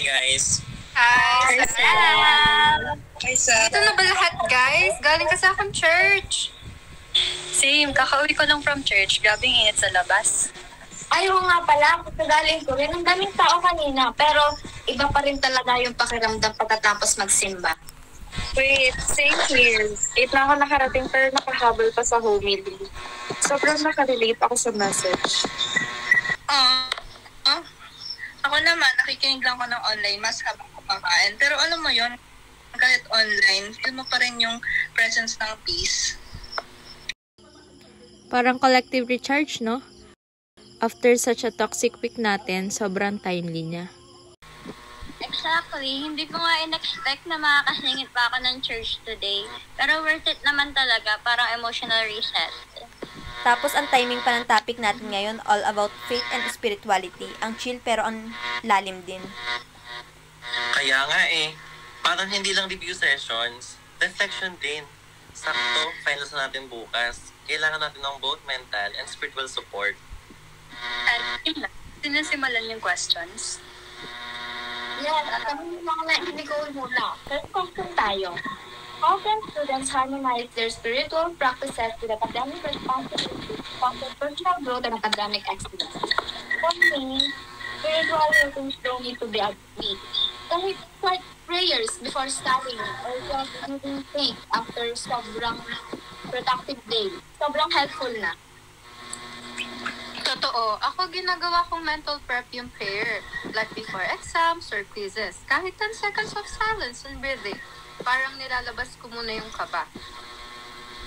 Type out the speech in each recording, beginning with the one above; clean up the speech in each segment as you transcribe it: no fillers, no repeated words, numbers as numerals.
guys. Hi, Hi, Sam! Hi, Sam. Dito na ba lahat, guys? Galing kasi akong church. Same, kakauwi ko lang from church. Grabing init sa labas. Ayaw nga pala, pagkagaling ko rin, ang daming tao kanina. Pero iba pa rin talaga yung pakiramdam pagkatapos magsimba. Wait, same here. 8 na ako nakarating pero nakahabol pa sa homily. Sobrang nakarelate ako sa message. Ako naman, nakikinig lang ko ng online mas habang kumakain. Pero alam mo yon, kahit online, feel mo pa rin yung presence ng peace. Parang collective recharge, no? After such a toxic week natin, sobrang timely niya. Exactly. Hindi ko nga in-expect na makakasingit pa ako ng church today. Pero worth it naman talaga, parang emotional reset. Tapos ang timing pa ng topic natin ngayon, all about faith and spirituality. Ang chill pero ang lalim din. Kaya nga parang hindi lang review sessions, reflection din. Sakto, finals na natin bukas. Kailangan natin ng both mental and spiritual support. At yun lang, sinisimulan yung questions. Yes, kami mga na-indigo muna. First question tayo. How can students harmonize their spiritual practices with academic responsibilities, foster personal growth and academic excellence? For me, spiritual routines don't need to be upbeat. Kahit like prayers before studying or just eating cake after sobrang productive day, sobrang helpful na. Totoo, ako ginagawa kong mental prep yung prayer. Like before exams or quizzes. Kahit 10 seconds of silence and breathing. Parang nilalabas ko muna yung kaba.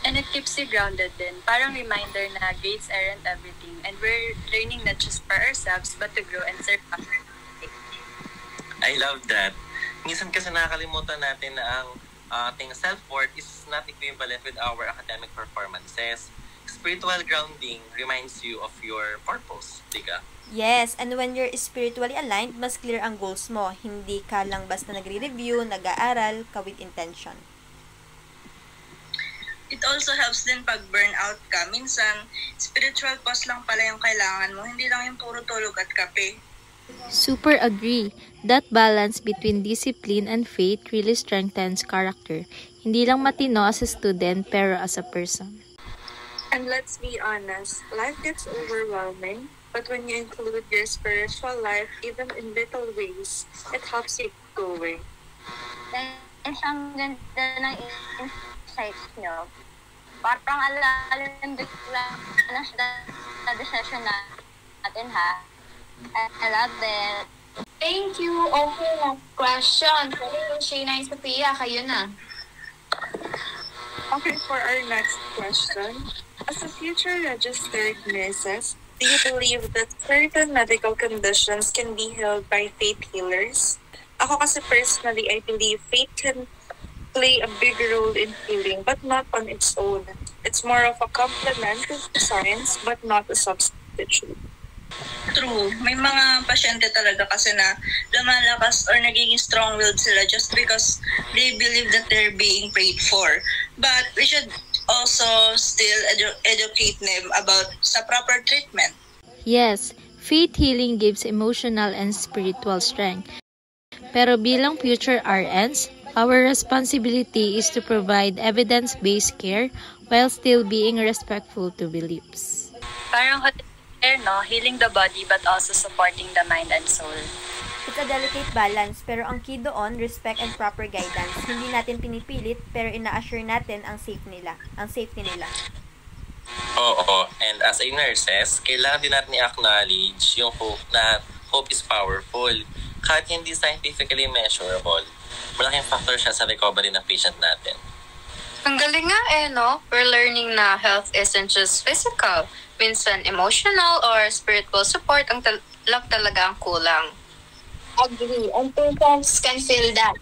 And it keeps you grounded din. Parang reminder na grades aren't everything. And we're learning not just for ourselves, but to grow and serve others. I love that. Minsan kasi nakakalimutan natin na ang ating self-worth is not equivalent with our academic performances. Spiritual grounding reminds you of your purpose, di ka? Yes, and when you're spiritually aligned, mas clear ang goals mo. Hindi ka lang basta nagre-review, nag-aaral, ka with intention. It also helps din pag burnout ka. Minsan, spiritual pause lang pala yung kailangan mo. Hindi lang yung puro tulog at kape. Super agree. That balance between discipline and faith really strengthens character. Hindi lang matino as a student, pero as a person. And let's be honest, life gets overwhelming, but when you include your spiritual life, even in little ways, it helps you keep going. Guys, ang ganda ng insights nyo. Parang alalim bigla na study session natin, ha? I love it. Thank you. Okay, last question. Sorry, Shayna and Sophia, kayo na. Okay, for our next question. As a future registered nurses, do you believe that certain medical conditions can be healed by faith healers? Ako kasi personally, I believe faith can play a big role in healing, but not on its own. It's more of a complement to science, but not a substitute. True. May mga pasyente talaga kasi na lumalakas or nagiging strong-willed sila just because they believe that they're being prayed for. But we should also still educate them about sa proper treatment. Yes, faith healing gives emotional and spiritual strength. Pero bilang future RNs, our responsibility is to provide evidence-based care while still being respectful to beliefs. Parang no? Healing the body but also supporting the mind and soul. It's a delicate balance, pero ang key doon, respect and proper guidance. Hindi natin pinipilit, pero ina-assure natin ang safety nila. Oo, and as a nurses, kailangan din natin i-acknowledge yung hope na hope is powerful. Kahit hindi scientifically measurable, malaking factor siya sa recovery ng patient natin. Ang galing nga no? We're learning na health isn't just physical. Minsan emotional or spiritual support ang lang talaga ang kulang. Agree. And patients can feel that.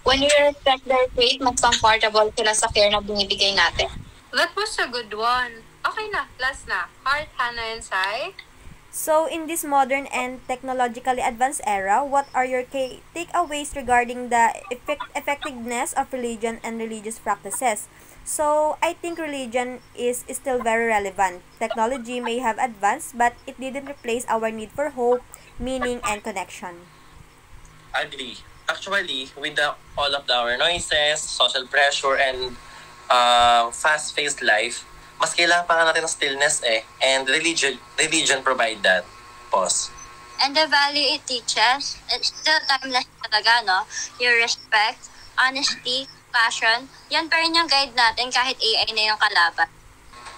When you respect their faith, mas comfortable sila sa care na binibigay natin. That was a good one. Okay na, last na. Heart, Hannah, and Sai. So, in this modern and technologically advanced era, what are your key takeaways regarding the effectiveness of religion and religious practices? So, I think religion is still very relevant. Technology may have advanced, but it didn't replace our need for hope, meaning, and connection. Agree. Actually, with all of our noises, social pressure, and fast-paced life, mas kailangan pa nga natin ng stillness and religion provide that. Pause. And the value it teaches, it's still timeless talaga, no? Your respect, honesty, passion, yan pa rin yung guide natin kahit AI na yung kalaban.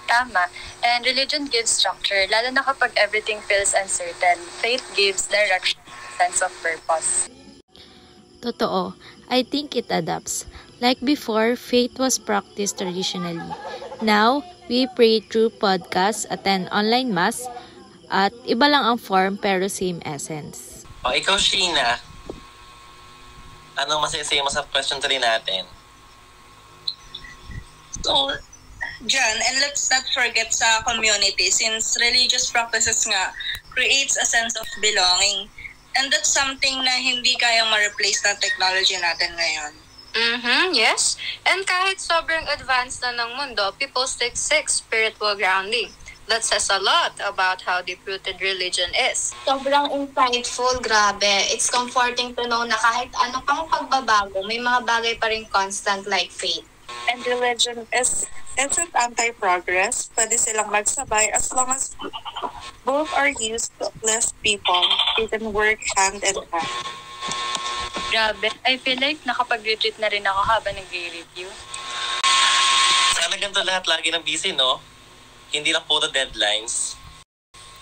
Tama. And religion gives structure, lalo na kapag everything feels uncertain. Faith gives direction, sense of purpose. Totoo. I think it adapts. Like before, faith was practiced traditionally. Now, we pray through podcasts, attend online mass, at iba lang ang form pero same essence. Ikaw, Sheena, anong masasay mo sa question 3 natin? So, John, and let's not forget sa community since religious practices nga creates a sense of belonging. And that's something na hindi kayang ma-replace ng technology natin ngayon. Yes. And kahit sobrang advanced na ng mundo, people still seek spiritual grounding. That says a lot about how deep-rooted religion is. Sobrang insightful, grabe. It's comforting to know na kahit ano pang pagbabago, may mga bagay pa rin constant like faith. And religion isn't anti-progress. Pwede silang magsabay as long as both are used to uplift people. They can work hand in hand. Grabe, I feel like nakapag-retreat na rin ako habang nag-review. Sana ganito lahat lagi ng busy, no? Hindi lang puro deadlines.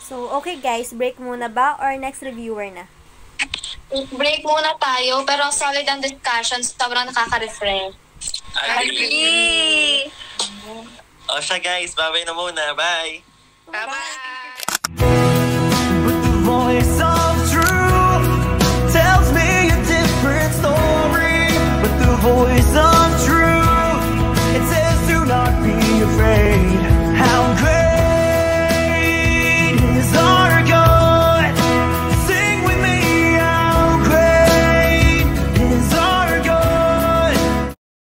So, okay guys, break muna ba or next reviewer na? Break muna tayo, pero solid ang discussion, sobrang nakaka-refresh. Agree! O siya guys, bye-bye na muna. Bye! Bye-bye! Put the voice on.